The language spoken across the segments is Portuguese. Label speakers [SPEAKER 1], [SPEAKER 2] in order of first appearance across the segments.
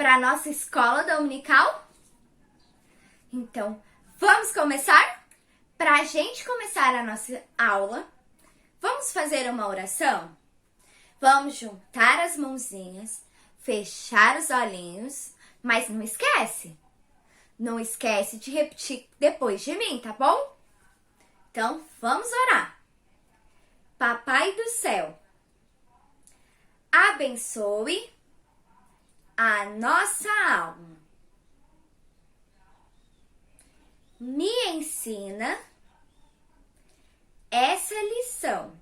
[SPEAKER 1] para a nossa escola dominical? Então, vamos começar? Para a gente começar a nossa aula, vamos fazer uma oração? Vamos juntar as mãozinhas, fechar os olhinhos, mas não esquece! Não esquece de repetir depois de mim, tá bom? Então, vamos orar. Papai do céu, abençoe a nossa alma. Me ensina essa lição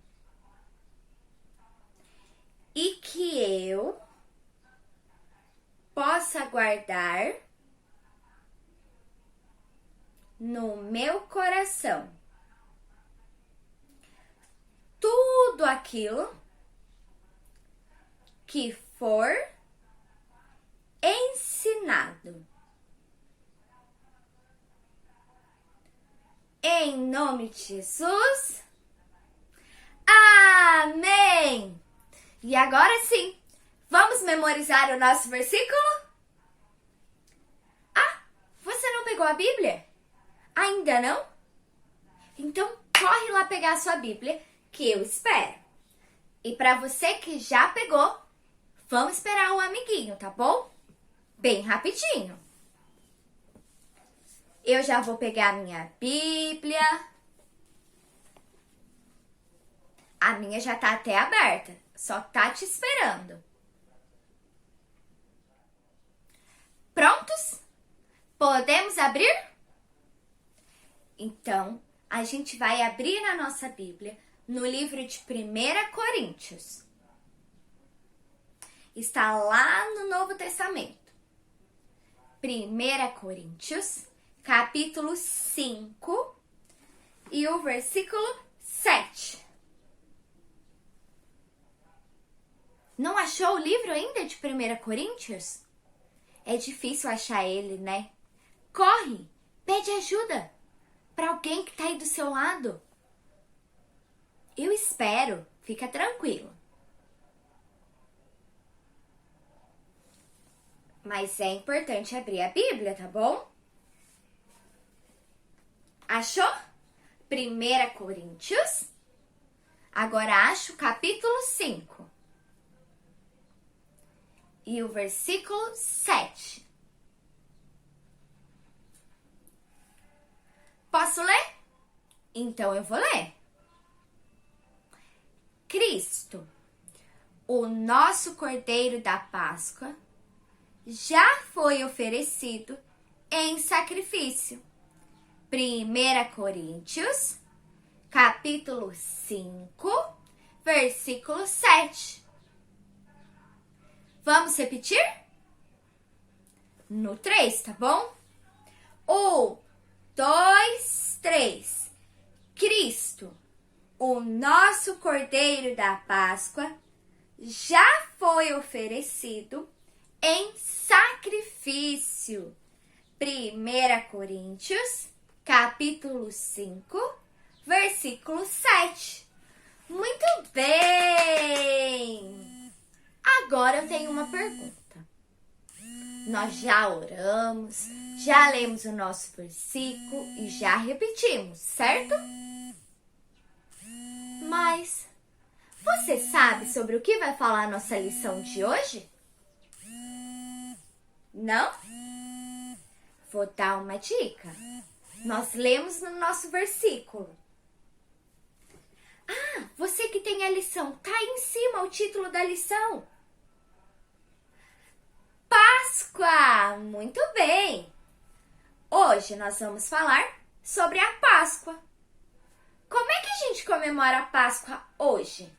[SPEAKER 1] e que eu possa guardar no meu coração tudo aquilo que for ensinado. Em nome de Jesus. Amém! E agora sim, vamos memorizar o nosso versículo? Ah, você não pegou a Bíblia? Ainda não? Então corre lá pegar a sua Bíblia, que eu espero. E para você que já pegou, vamos esperar o amiguinho, tá bom? Bem rapidinho. Eu já vou pegar a minha Bíblia. A minha já tá até aberta, só tá te esperando. Prontos? Podemos abrir? Então, a gente vai abrir a nossa Bíblia no livro de 1 Coríntios. Está lá no Novo Testamento. 1 Coríntios, capítulo 5 e o versículo 7. Não achou o livro ainda de 1 Coríntios? É difícil achar ele, né? Corre, pede ajuda para alguém que está aí do seu lado. Eu espero, fica tranquilo. Mas é importante abrir a Bíblia, tá bom? Achou? 1 Coríntios. Agora acho o capítulo 5. E o versículo 7. Posso ler? Então eu vou ler. Cristo, o nosso Cordeiro da Páscoa, já foi oferecido em sacrifício. 1 Coríntios, capítulo 5, versículo 7. Vamos repetir? No 3, tá bom? 1, 2, 3. Cristo, o nosso Cordeiro da Páscoa, já foi oferecido em sacrifício. 1 Coríntios, capítulo 5, versículo 7. Muito bem! Agora eu tenho uma pergunta. Nós já oramos, já lemos o nosso versículo e já repetimos, certo? Mas você sabe sobre o que vai falar a nossa lição de hoje? Não? Vou dar uma dica. Nós lemos no nosso versículo. Ah, você que tem a lição, tá aí em cima o título da lição. Páscoa! Muito bem! Hoje nós vamos falar sobre a Páscoa. Como é que a gente comemora a Páscoa hoje?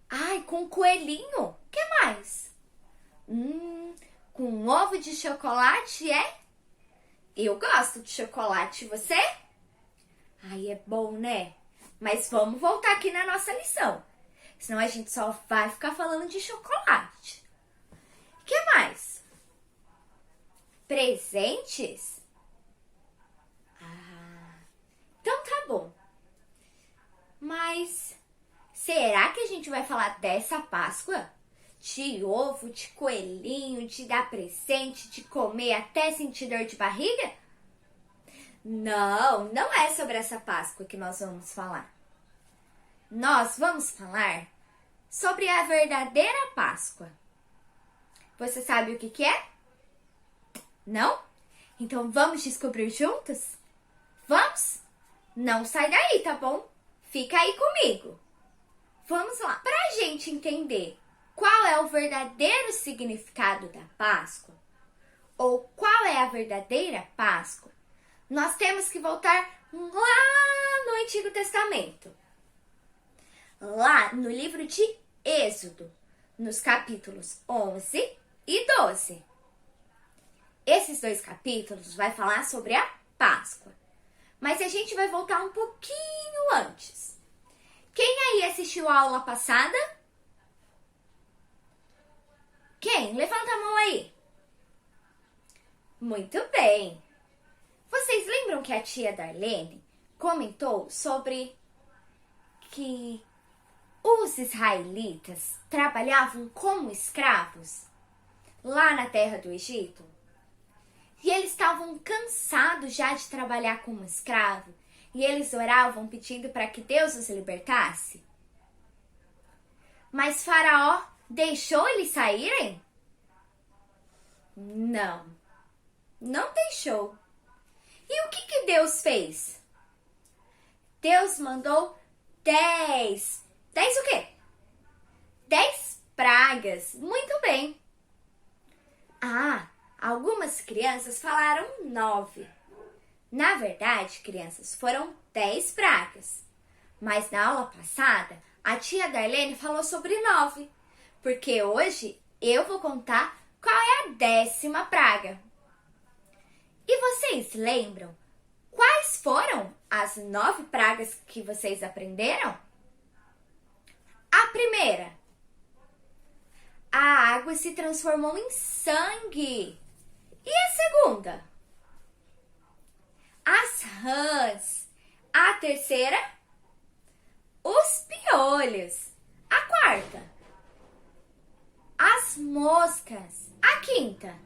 [SPEAKER 1] Ai, com coelhinho? O que mais? Com ovo de chocolate, é? Eu gosto de chocolate, você? Ai, é bom, né? Mas vamos voltar aqui na nossa lição. Senão a gente só vai ficar falando de chocolate. O que mais? Presentes? Ah, então tá bom. Mas será que a gente vai falar dessa Páscoa? de ovo, de coelhinho, de dar presente, de comer até sentir dor de barriga? Não, não é sobre essa Páscoa que nós vamos falar. Nós vamos falar sobre a verdadeira Páscoa. Você sabe o que é? Não? Então vamos descobrir juntos? Vamos? Não sai daí, tá bom? Fica aí comigo. Vamos lá. Para a gente entender qual é o verdadeiro significado da Páscoa, ou qual é a verdadeira Páscoa, nós temos que voltar lá no Antigo Testamento. Lá no livro de Êxodo, nos capítulos 11 e 12. Esses dois capítulos vai falar sobre a Páscoa. Mas a gente vai voltar um pouquinho antes. Quem aí assistiu a aula passada? Quem? Levanta a mão aí. Muito bem. Vocês lembram que a tia Darlene comentou sobre que os israelitas trabalhavam como escravos lá na terra do Egito? E eles estavam cansados já de trabalhar como escravo. E eles oravam pedindo para que Deus os libertasse. Mas Faraó deixou eles saírem? Não, não deixou. E o que Deus fez? Deus mandou 10 o quê? 10 pragas. Muito bem. Algumas crianças falaram 9. Na verdade, crianças, foram 10 pragas. Mas na aula passada, a tia Darlene falou sobre 9. Porque hoje eu vou contar qual é a 10ª praga. E vocês lembram quais foram as 9 pragas que vocês aprenderam? A primeira. A água se transformou em sangue. E a segunda? As rãs. A terceira? Os piolhos. A quarta? As moscas. A quinta?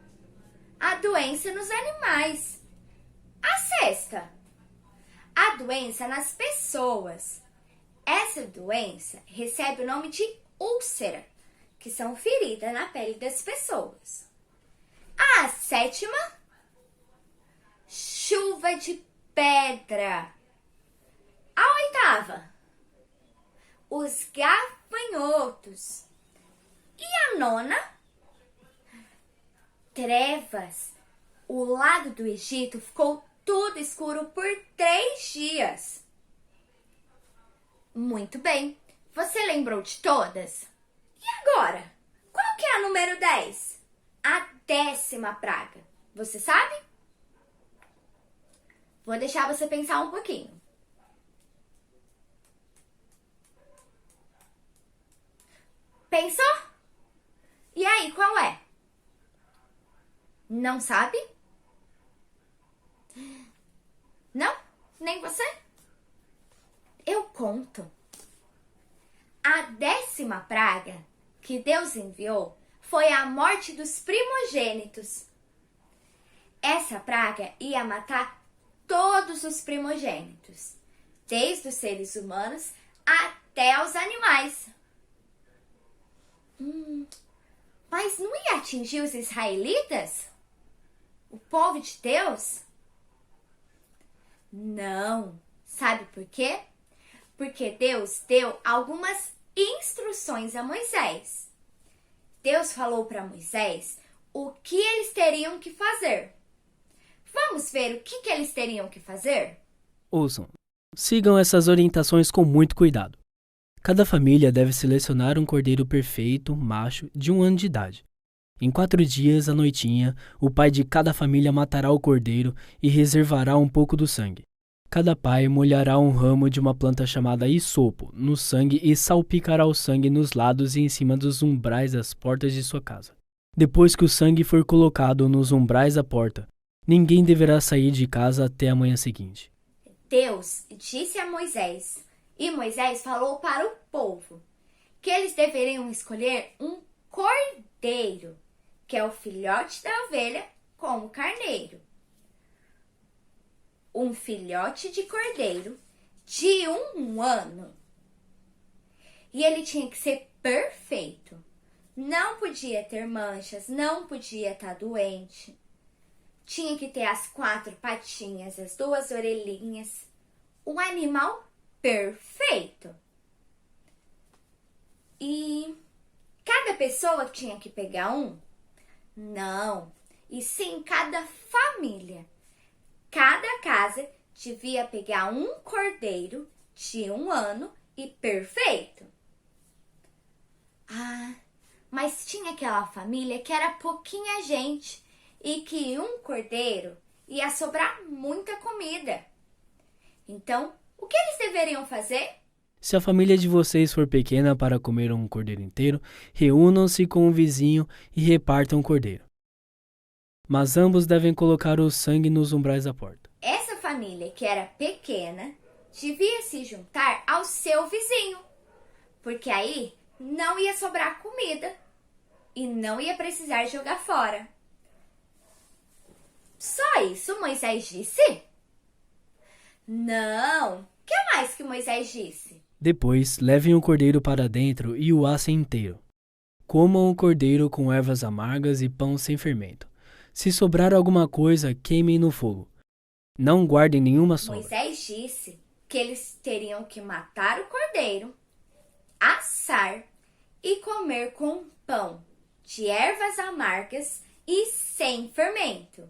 [SPEAKER 1] A doença nos animais. A sexta? A doença nas pessoas. Essa doença recebe o nome de úlcera, que são feridas na pele das pessoas. A 7ª, chuva de pedra. A 8ª, os gafanhotos. E a 9ª, trevas. O lado do Egito ficou tudo escuro por 3 dias. Muito bem. Você lembrou de todas? E agora? Qual que é a número 10? A 10ª praga. Você sabe? Vou deixar você pensar um pouquinho. Pensou? E aí, qual é? Não sabe? Não? Nem você? Eu conto. A 10ª praga que Deus enviou foi a morte dos primogênitos. Essa praga ia matar todos os primogênitos, desde os seres humanos até os animais. Mas não ia atingir os israelitas? O povo de Deus? Não. Sabe por quê? Porque Deus deu algumas instruções a Moisés. Deus falou para Moisés o que eles teriam que fazer. Vamos ver o que eles teriam que fazer?
[SPEAKER 2] Ouçam. Sigam essas orientações com muito cuidado. Cada família deve selecionar um cordeiro perfeito, macho, de 1 ano de idade. Em 4 dias, à noitinha, o pai de cada família matará o cordeiro e reservará um pouco do sangue. Cada pai molhará um ramo de uma planta chamada hisopo no sangue e salpicará o sangue nos lados e em cima dos umbrais das portas de sua casa. Depois que o sangue for colocado nos umbrais da porta, ninguém deverá sair de casa até a manhã seguinte.
[SPEAKER 1] Deus disse a Moisés, e Moisés falou para o povo, que eles deveriam escolher um cordeiro, que é o filhote da ovelha com o carneiro. Um filhote de cordeiro de 1 ano. E ele tinha que ser perfeito. Não podia ter manchas, não podia estar doente. Tinha que ter as 4 patinhas, as 2 orelhinhas. Um animal perfeito. E cada pessoa tinha que pegar um? Não, e sim cada família. Cada casa devia pegar um cordeiro de 1 ano e perfeito. Mas tinha aquela família que era pouquinha gente e que um cordeiro ia sobrar muita comida. Então, o que eles deveriam fazer?
[SPEAKER 2] Se a família de vocês for pequena para comer um cordeiro inteiro, reúnam-se com o vizinho e repartam o cordeiro. Mas ambos devem colocar o sangue nos umbrais da porta.
[SPEAKER 1] Essa família que era pequena devia se juntar ao seu vizinho, porque aí não ia sobrar comida e não ia precisar jogar fora. Só isso Moisés disse? Não! O que mais que Moisés disse?
[SPEAKER 2] Depois, levem o cordeiro para dentro e o assem inteiro. Comam o cordeiro com ervas amargas e pão sem fermento. Se sobrar alguma coisa, queimem no fogo. Não guardem nenhuma sobra.
[SPEAKER 1] Moisés disse que eles teriam que matar o cordeiro, assar e comer com pão de ervas amargas e sem fermento.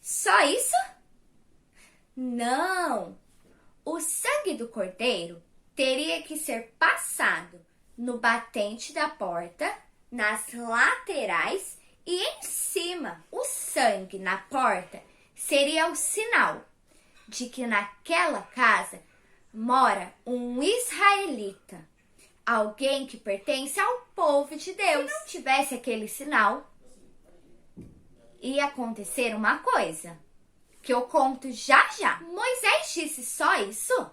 [SPEAKER 1] Só isso? Não! O sangue do cordeiro teria que ser passado no batente da porta, nas laterais e em cima. O sangue na porta seria o sinal de que naquela casa mora um israelita, alguém que pertence ao povo de Deus. Se não tivesse aquele sinal, ia acontecer uma coisa que eu conto já já. Moisés disse só isso?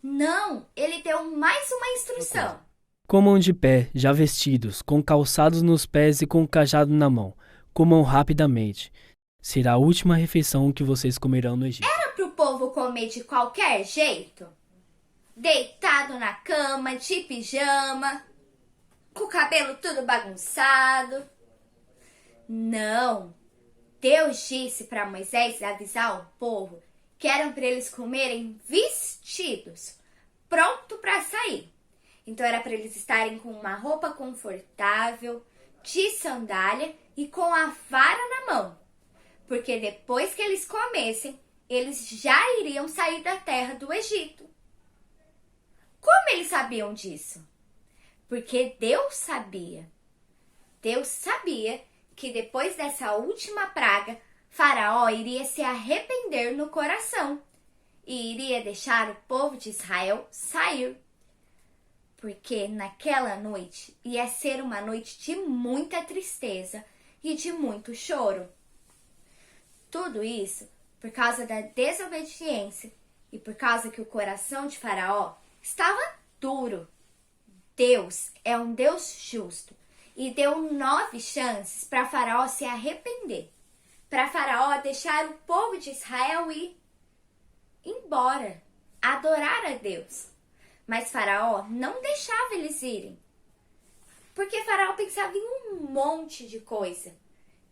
[SPEAKER 1] Não, ele deu mais uma instrução.
[SPEAKER 2] Comam de pé, já vestidos, com calçados nos pés e com cajado na mão. Comam rapidamente. Será a última refeição que vocês comerão no Egito.
[SPEAKER 1] Era para o povo comer de qualquer jeito? Deitado na cama, de pijama, com o cabelo tudo bagunçado? Não. Deus disse para Moisés avisar o povo que eram para eles comerem vestidos, pronto para sair. Então era para eles estarem com uma roupa confortável, de sandália e com a vara na mão. Porque depois que eles comessem, eles já iriam sair da terra do Egito. Como eles sabiam disso? Porque Deus sabia. Deus sabia que depois dessa última praga, Faraó iria se arrepender no coração e iria deixar o povo de Israel sair. Porque naquela noite ia ser uma noite de muita tristeza e de muito choro. Tudo isso por causa da desobediência e por causa que o coração de Faraó estava duro. Deus é um Deus justo e deu 9 chances para Faraó se arrepender, para Faraó deixar o povo de Israel ir embora, adorar a Deus. Mas Faraó não deixava eles irem, porque Faraó pensava em um monte de coisa.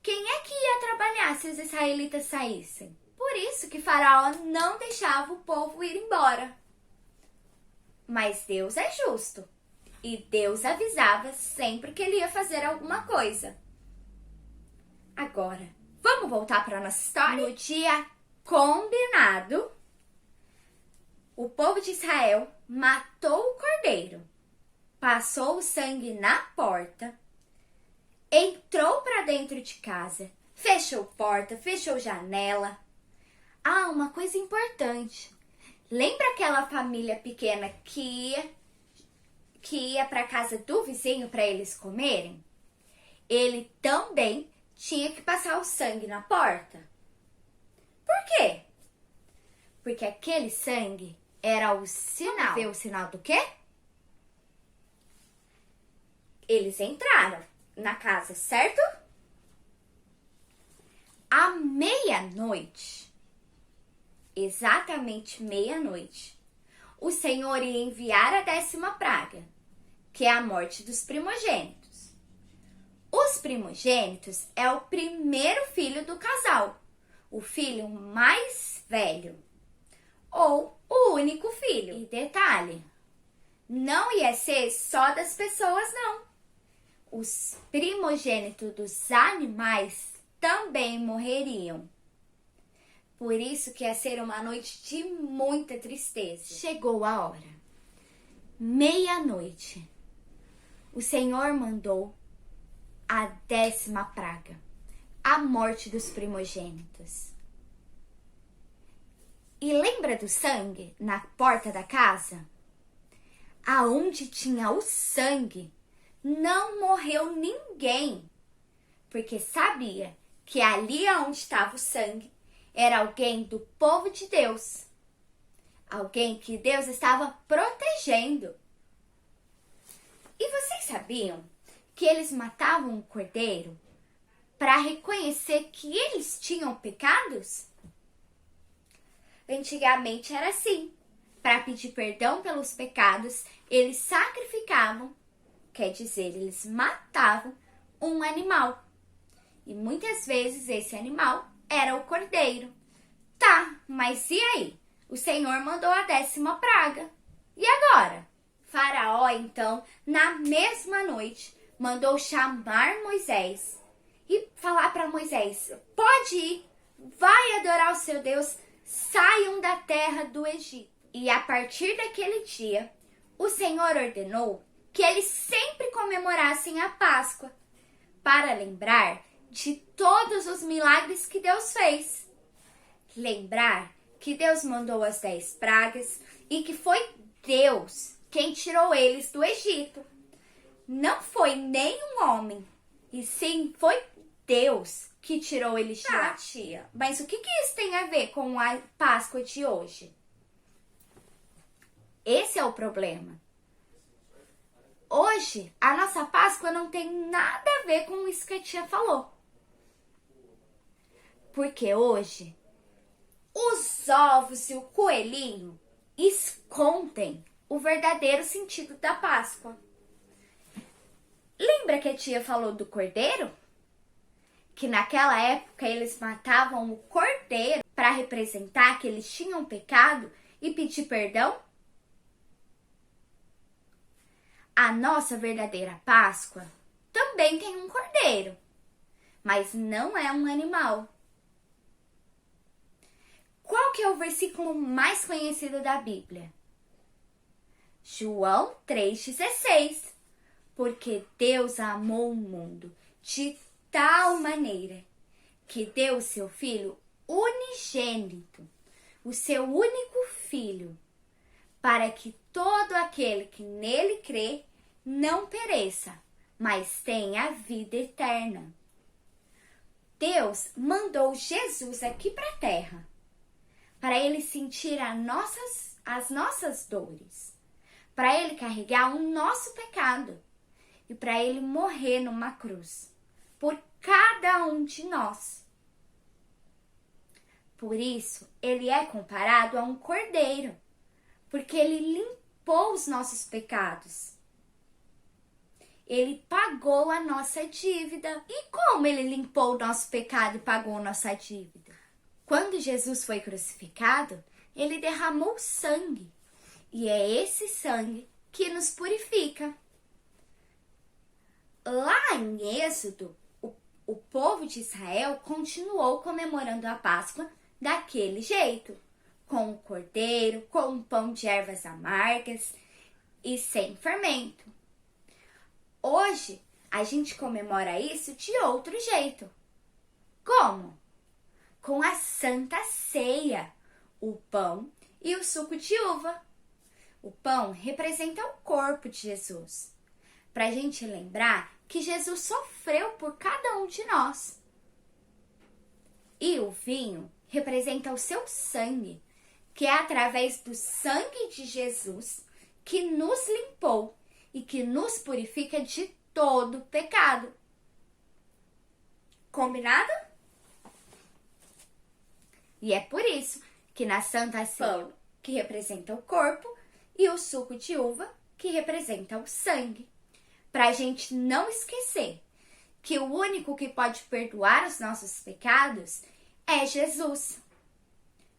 [SPEAKER 1] Quem é que ia trabalhar se os israelitas saíssem? Por isso que Faraó não deixava o povo ir embora. Mas Deus é justo. E Deus avisava sempre que ele ia fazer alguma coisa. Agora, vamos voltar para a nossa história? No dia combinado, o povo de Israel matou o cordeiro, passou o sangue na porta, entrou para dentro de casa, fechou porta, fechou janela. Uma coisa importante. Lembra aquela família pequena que ia para a casa do vizinho para eles comerem? Ele também tinha que passar o sangue na porta. Por quê? Porque aquele sangue era o sinal. Vamos ver o sinal do quê? eles entraram na casa, certo? À meia-noite, exatamente meia-noite, o Senhor ia enviar a 10ª praga, que é a morte dos primogênitos. Os primogênitos é o primeiro filho do casal, o filho mais velho, ou o único filho. E detalhe, não ia ser só das pessoas, não. Os primogênitos dos animais também morreriam. Por isso que ia ser uma noite de muita tristeza. Chegou a hora. Meia-noite. O Senhor mandou a 10ª praga, a morte dos primogênitos. E lembra do sangue na porta da casa? Aonde tinha o sangue, não morreu ninguém, porque sabia que ali onde estava o sangue era alguém do povo de Deus, alguém que Deus estava protegendo. E vocês sabiam que eles matavam um cordeiro para reconhecer que eles tinham pecados? Antigamente era assim. Para pedir perdão pelos pecados, eles sacrificavam, quer dizer, eles matavam um animal. E muitas vezes esse animal era o cordeiro. Tá, mas e aí? O Senhor mandou a 10ª praga. E agora? Faraó, então, na mesma noite, mandou chamar Moisés e falar para Moisés: pode ir, vai adorar o seu Deus, saiam da terra do Egito. E a partir daquele dia, o Senhor ordenou que eles sempre comemorassem a Páscoa, para lembrar de todos os milagres que Deus fez. Lembrar que Deus mandou as 10 pragas e que foi Deus quem tirou eles do Egito. Não foi nenhum homem, e sim foi Deus que tirou eles de lá. Tia, mas o que isso tem a ver com a Páscoa de hoje? Esse é o problema. Hoje, a nossa Páscoa não tem nada a ver com isso que a tia falou. Porque hoje, os ovos e o coelhinho escondem o verdadeiro sentido da Páscoa. Lembra que a tia falou do cordeiro? Que naquela época eles matavam o cordeiro para representar que eles tinham pecado e pedir perdão? A nossa verdadeira Páscoa também tem um cordeiro, mas não é um animal. Qual que é o versículo mais conhecido da Bíblia? João 3,16. Porque Deus amou o mundo de tal maneira que deu o seu Filho unigênito, o seu único Filho, para que todo aquele que nele crê não pereça, mas tenha a vida eterna. Deus mandou Jesus aqui para a terra, para ele sentir as nossas dores, para ele carregar o nosso pecado e para ele morrer numa cruz por cada um de nós. Por isso, ele é comparado a um cordeiro, porque ele limpou os nossos pecados. Ele pagou a nossa dívida. E como ele limpou o nosso pecado e pagou a nossa dívida? Quando Jesus foi crucificado, ele derramou sangue. E é esse sangue que nos purifica. Lá em Êxodo, o povo de Israel continuou comemorando a Páscoa daquele jeito, com o cordeiro, com o pão de ervas amargas e sem fermento. Hoje, a gente comemora isso de outro jeito. Como? Com a Santa Ceia, o pão e o suco de uva. O pão representa o corpo de Jesus, para a gente lembrar que Jesus sofreu por cada um de nós. E o vinho representa o seu sangue, que é através do sangue de Jesus que nos limpou e que nos purifica de todo pecado. Combinado? E é por isso que na Santa Ceia, que representa o corpo, e o suco de uva, que representa o sangue. Para a gente não esquecer que o único que pode perdoar os nossos pecados é Jesus.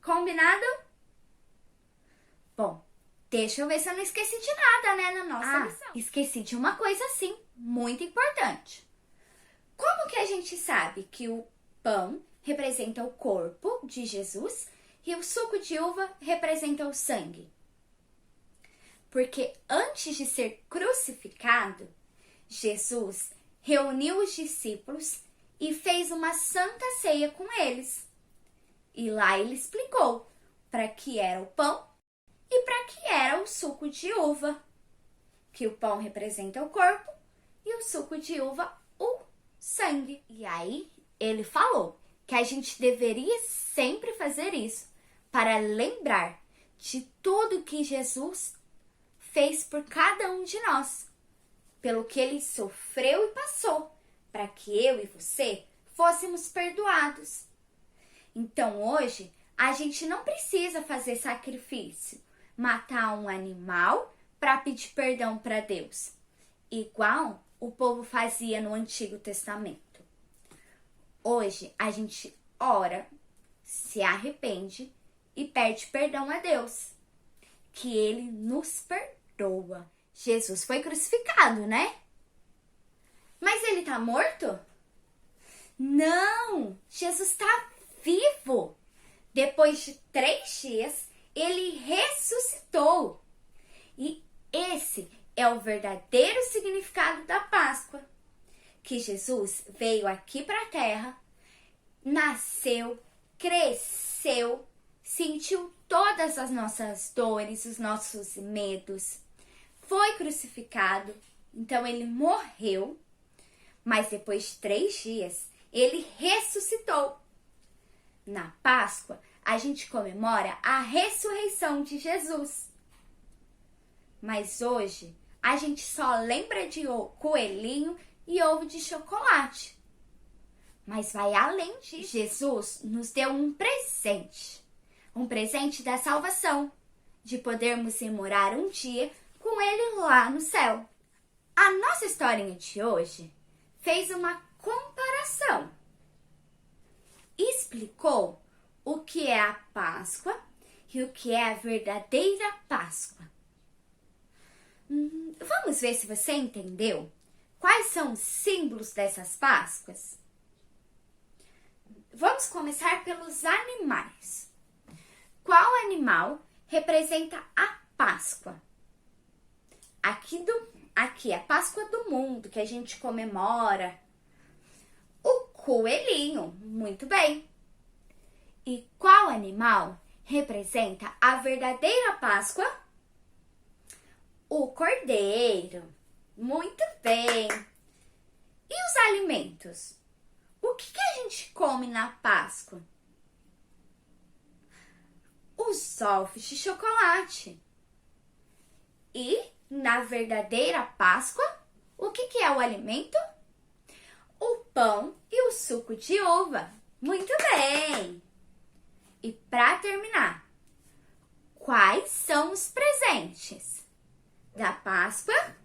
[SPEAKER 1] Combinado? Bom, deixa eu ver se eu não esqueci de nada, né, na nossa lição. Esqueci de uma coisa, sim, muito importante. Como que a gente sabe que o pão representa o corpo de Jesus e o suco de uva representa o sangue? Porque antes de ser crucificado, Jesus reuniu os discípulos e fez uma santa ceia com eles. E lá ele explicou para que era o pão e para que era o suco de uva. Que o pão representa o corpo e o suco de uva o sangue. E aí ele falou que a gente deveria sempre fazer isso para lembrar de tudo que Jesus fez por cada um de nós, pelo que ele sofreu e passou, para que eu e você fôssemos perdoados. Então hoje a gente não precisa fazer sacrifício, matar um animal para pedir perdão para Deus, igual o povo fazia no Antigo Testamento. Hoje a gente ora, se arrepende e pede perdão a Deus, que ele nos perdoa. Jesus foi crucificado, né? Mas ele tá morto? Não! Jesus está vivo! Depois de 3 dias, ele ressuscitou. E esse é o verdadeiro significado da Páscoa. Que Jesus veio aqui para a Terra, nasceu, cresceu, sentiu todas as nossas dores, os nossos medos, foi crucificado, então ele morreu, mas depois de 3 dias ele ressuscitou. Na Páscoa, a gente comemora a ressurreição de Jesus. Mas hoje, a gente só lembra de coelhinho e ovo de chocolate. Mas vai além disso. Jesus nos deu um presente da salvação, de podermos ir morar um dia com ele lá no céu. A nossa historinha de hoje fez uma comparação. Explicou o que é a Páscoa e o que é a verdadeira Páscoa. Vamos ver se você entendeu quais são os símbolos dessas Páscoas? Vamos começar pelos animais. Qual animal representa a Páscoa? Aqui, a Páscoa do mundo, que a gente comemora. O coelhinho, muito bem. E qual animal representa a verdadeira Páscoa? O cordeiro, muito bem. E os alimentos? O que a gente come na Páscoa? Os ovos de chocolate. E na verdadeira Páscoa, o que é o alimento? O pão e o suco de uva. Muito bem! E para terminar, quais são os presentes da Páscoa?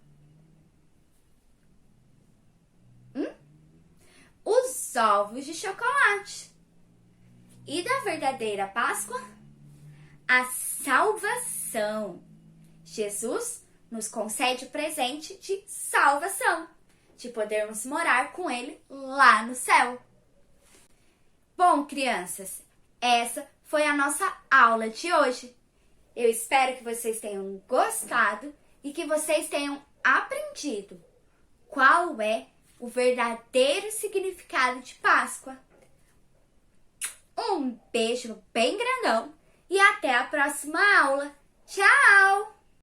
[SPEAKER 1] Os ovos de chocolate. E da verdadeira Páscoa? A salvação. Jesus nos concede o presente de salvação, de podermos morar com ele lá no céu. Bom, crianças, essa foi a nossa aula de hoje. Eu espero que vocês tenham gostado e que vocês tenham aprendido qual é o verdadeiro significado de Páscoa. Um beijo bem grandão e até a próxima aula. Tchau!